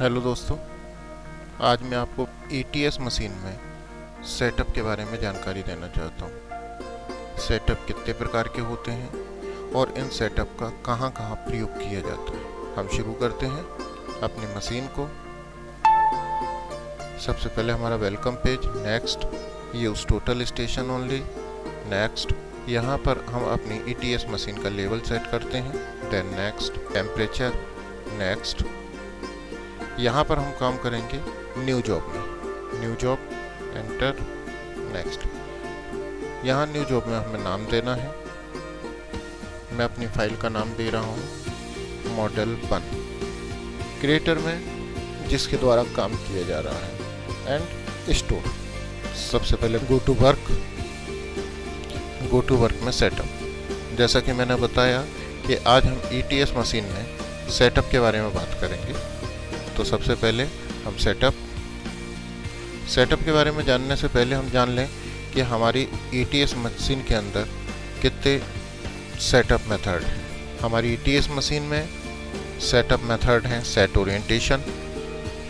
Hello दोस्तों, आज मैं आपको ETS मशीन में सेटअप के बारे में जानकारी देना चाहता हूँ। सेटअप कितने प्रकार के होते हैं और इन सेटअप का कहाँ कहाँ प्रयोग किया जाता है। हम शुरू करते हैं अपनी मशीन को। सबसे पहले हमारा welcome page, next, use total station only, next. यहाँ पर हम अपनी ETS मशीन का लेवल सेट करते हैं, देन नेक्स्ट, टेम्परेचर, नेक्स्ट। यहाँ पर हम काम करेंगे न्यू जॉब में, न्यू जॉब, एंटर, नेक्स्ट। यहाँ न्यू जॉब में हमें नाम देना है। मैं अपनी फाइल का नाम दे रहा हूँ मॉडल 1, क्रिएटर में जिसके द्वारा काम किया जा रहा है, एंड स्टोर। सबसे पहले गो टू वर्क में सेटअप। जैसा कि मैंने बताया कि आज हम ETS मशीन में सेटअप के बारे में बात करेंगे। तो सबसे पहले हम सेटअप के बारे में जानने से पहले हम जान लें कि हमारी ETS मशीन के अंदर कितने सेटअप मेथड हैं। हमारी ETS मशीन में सेटअप मेथड हैं set orientation,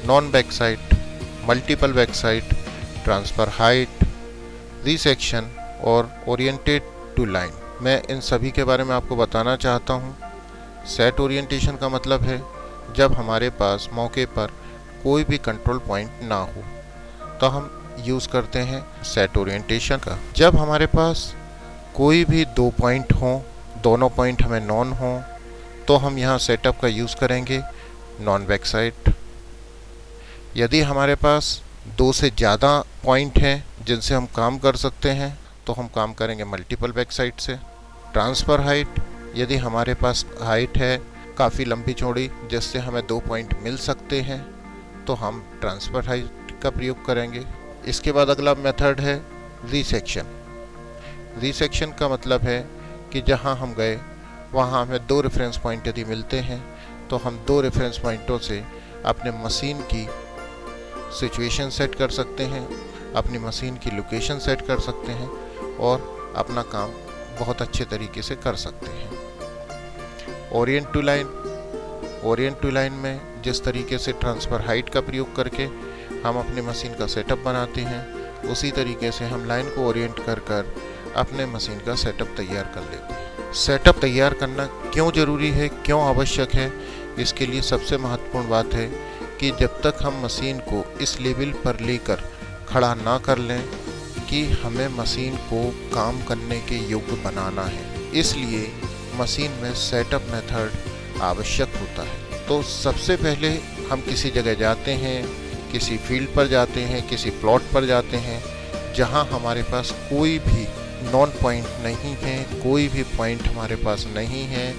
non back sight, multiple back sight, transfer height, resection और ओरिएंटेड टू लाइन। मैं इन सभी के बारे में आपको बताना चाहता हूँ। सेट ओरिएंटेशन का मतलब है जब हमारे पास मौके पर कोई भी कंट्रोल पॉइंट ना हो तो हम यूज़ करते हैं सेट ओरिएंटेशन का। जब हमारे पास कोई भी 2 पॉइंट हों, दोनों पॉइंट हमें नॉन हों, तो हम यहाँ सेटअप का यूज़ करेंगे नॉन बैक साइट। यदि हमारे पास 2 से ज़्यादा पॉइंट हैं जिनसे हम काम कर सकते हैं तो हम काम करेंगे मल्टीपल बैक साइट से। ट्रांसफ़र हाइट, यदि हमारे पास हाइट है काफ़ी लंबी चौड़ी जिससे हमें 2 पॉइंट मिल सकते हैं तो हम ट्रांसफ़र हाइट का प्रयोग करेंगे। इसके बाद अगला मेथड है रीसेक्शन। रीसेक्शन का मतलब है कि जहां हम गए वहां हमें 2 रेफरेंस पॉइंट यदि मिलते हैं तो हम 2 रेफरेंस पॉइंटों से अपने मशीन की सिचुएशन सेट कर सकते हैं, अपनी मशीन की लोकेशन सेट कर सकते हैं और अपना काम बहुत अच्छे तरीके से कर सकते हैं। ओरिएंट टू लाइन में जिस तरीके से ट्रांसफ़र हाइट का प्रयोग करके हम अपनी मशीन का सेटअप बनाते हैं, उसी तरीके से हम लाइन को ओरिएंट कर अपने मशीन का सेटअप तैयार कर लेते हैं। सेटअप तैयार करना क्यों ज़रूरी है, क्यों आवश्यक है? इसके लिए सबसे महत्वपूर्ण बात है कि जब तक हम मशीन को इस लेवल पर लेकर खड़ा ना कर लें कि हमें मशीन को काम करने के योग्य बनाना है, इसलिए मशीन में सेटअप मेथड आवश्यक होता है। तो सबसे पहले हम किसी जगह जाते हैं, किसी फील्ड पर जाते हैं, किसी प्लॉट पर जाते हैं जहां हमारे पास कोई भी नॉन पॉइंट नहीं है, कोई भी पॉइंट हमारे पास नहीं है,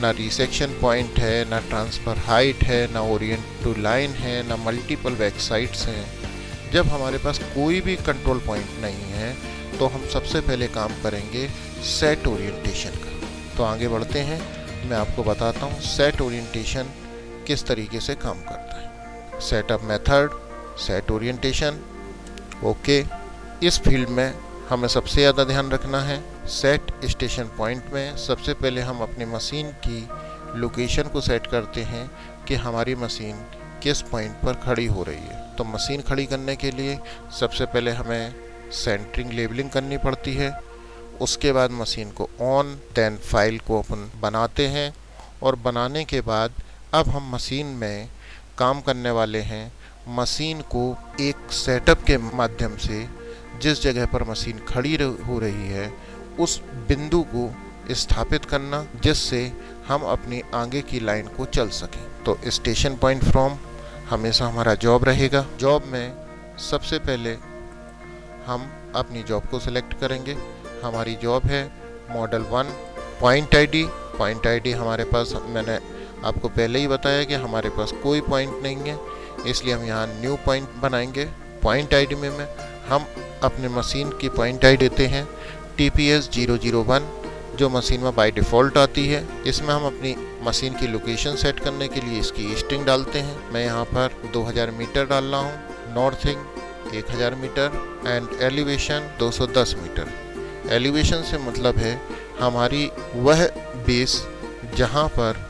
ना रिसेक्शन पॉइंट है, ना ट्रांसफ़र हाइट है, ना ओरिएंट टू लाइन है, ना मल्टीपल बैक साइट्स हैं। जब हमारे पास कोई भी कंट्रोल पॉइंट नहीं है तो हम सबसे पहले काम करेंगे सेट ओरिएंटेशन का। तो आगे बढ़ते हैं, मैं आपको बताता हूँ सेट ओरिएंटेशन किस तरीके से काम करता है। Setup method, set orientation, okay. इस फील्ड में हमें सबसे ज़्यादा ध्यान रखना है सेट स्टेशन पॉइंट में। सबसे पहले हम अपनी मशीन की लोकेशन को सेट करते हैं कि हमारी मशीन किस पॉइंट पर खड़ी हो रही है। तो मशीन खड़ी करने के लिए सबसे पहले हमें सेंटरिंग लेबलिंग करनी पड़ती है। उसके बाद मशीन को ऑन, देन फाइल को अपन बनाते हैं और बनाने के बाद अब हम मशीन में काम करने वाले हैं। मशीन को एक सेटअप के माध्यम से जिस जगह पर मशीन खड़ी हो रही है उस बिंदु को स्थापित करना जिससे हम अपनी आगे की लाइन को चल सकें। तो स्टेशन पॉइंट फ्रॉम हमेशा हमारा जॉब रहेगा। जॉब में सबसे पहले हम अपनी जॉब को सिलेक्ट करेंगे। हमारी जॉब है मॉडल 1। पॉइंट आईडी हमारे पास, मैंने आपको पहले ही बताया कि हमारे पास कोई पॉइंट नहीं है, इसलिए हम यहाँ न्यू पॉइंट बनाएंगे। पॉइंट आईडी में हम अपने मशीन की पॉइंट आईडी देते हैं TPS 001 जो मशीन में बाय डिफ़ॉल्ट आती है। इसमें हम अपनी मशीन की लोकेशन सेट करने के लिए इसकी स्ट्रिंग डालते हैं। मैं यहाँ पर 2000 मीटर डाल रहा हूँ, northing 1000 metre and elevation 210 metre. Elevation से मतलब है हमारी वह बेस जहाँ पर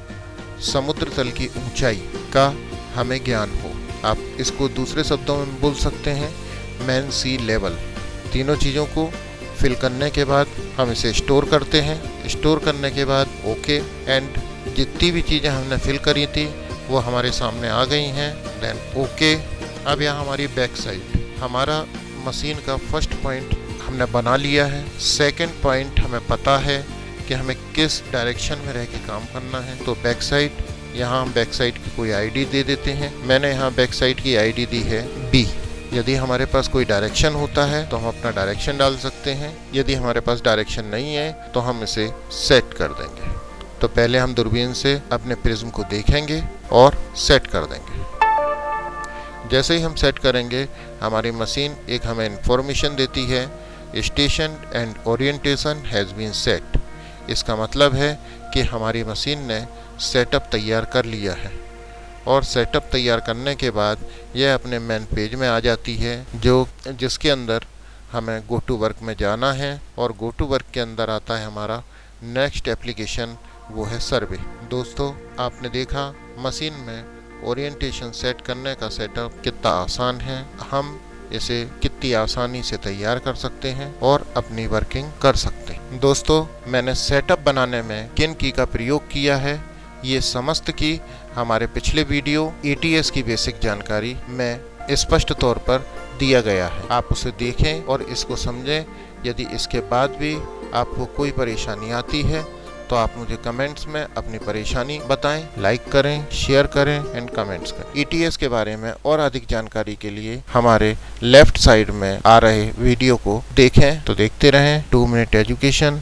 समुद्र तल की ऊंचाई का हमें ज्ञान हो। आप इसको दूसरे शब्दों में बोल सकते हैं मैन सी लेवल। तीनों चीज़ों को फिल करने के बाद हम इसे स्टोर करते हैं। स्टोर करने के बाद ओके, एंड जितनी भी चीज़ें हमने फिल करी थी वो हमारे सामने आ गई हैं। Then okay. अब यहाँ हमारी बैक साइड, हमारा मशीन का फर्स्ट पॉइंट हमने बना लिया है। सेकंड पॉइंट हमें पता है कि हमें किस डायरेक्शन में रह के काम करना है। तो बैक साइड, यहाँ हम बैक साइड की कोई आईडी दे देते हैं। मैंने यहाँ बैक साइड की आईडी दी है बी। यदि हमारे पास कोई डायरेक्शन होता है तो हम अपना डायरेक्शन डाल सकते हैं। यदि हमारे पास डायरेक्शन नहीं है तो हम इसे सेट कर देंगे। तो पहले हम दूरबीन से अपने प्रिज्म को देखेंगे और सेट कर देंगे। जैसे ही हम सेट करेंगे हमारी मशीन एक हमें इंफॉर्मेशन देती है, station and orientation has been set. इसका मतलब है कि हमारी मशीन ने सेटअप तैयार कर लिया है, और सेटअप तैयार करने के बाद यह अपने मेन पेज में आ जाती है, जिसके अंदर हमें गो टू वर्क में जाना है। और गो टू वर्क के अंदर आता है हमारा नेक्स्ट एप्लीकेशन, वो है सर्वे। दोस्तों, आपने देखा मशीन में ओरिएंटेशन सेट करने का सेटअप कितना आसान है। हम इसे कितनी आसानी से तैयार कर सकते हैं और अपनी वर्किंग कर सकते हैं। दोस्तों, मैंने सेटअप बनाने में किन की का प्रयोग किया है, ये समस्त की हमारे पिछले वीडियो ATS की बेसिक जानकारी में स्पष्ट तौर पर दिया गया है। आप उसे देखें और इसको समझें। यदि इसके बाद भी आपको कोई परेशानी आती है तो आप मुझे कमेंट्स में अपनी परेशानी बताएं। लाइक करें, शेयर करें एंड कमेंट्स करें। ETS के बारे में और अधिक जानकारी के लिए हमारे लेफ्ट साइड में आ रहे वीडियो को देखें। तो देखते रहें 2 मिनट एजुकेशन।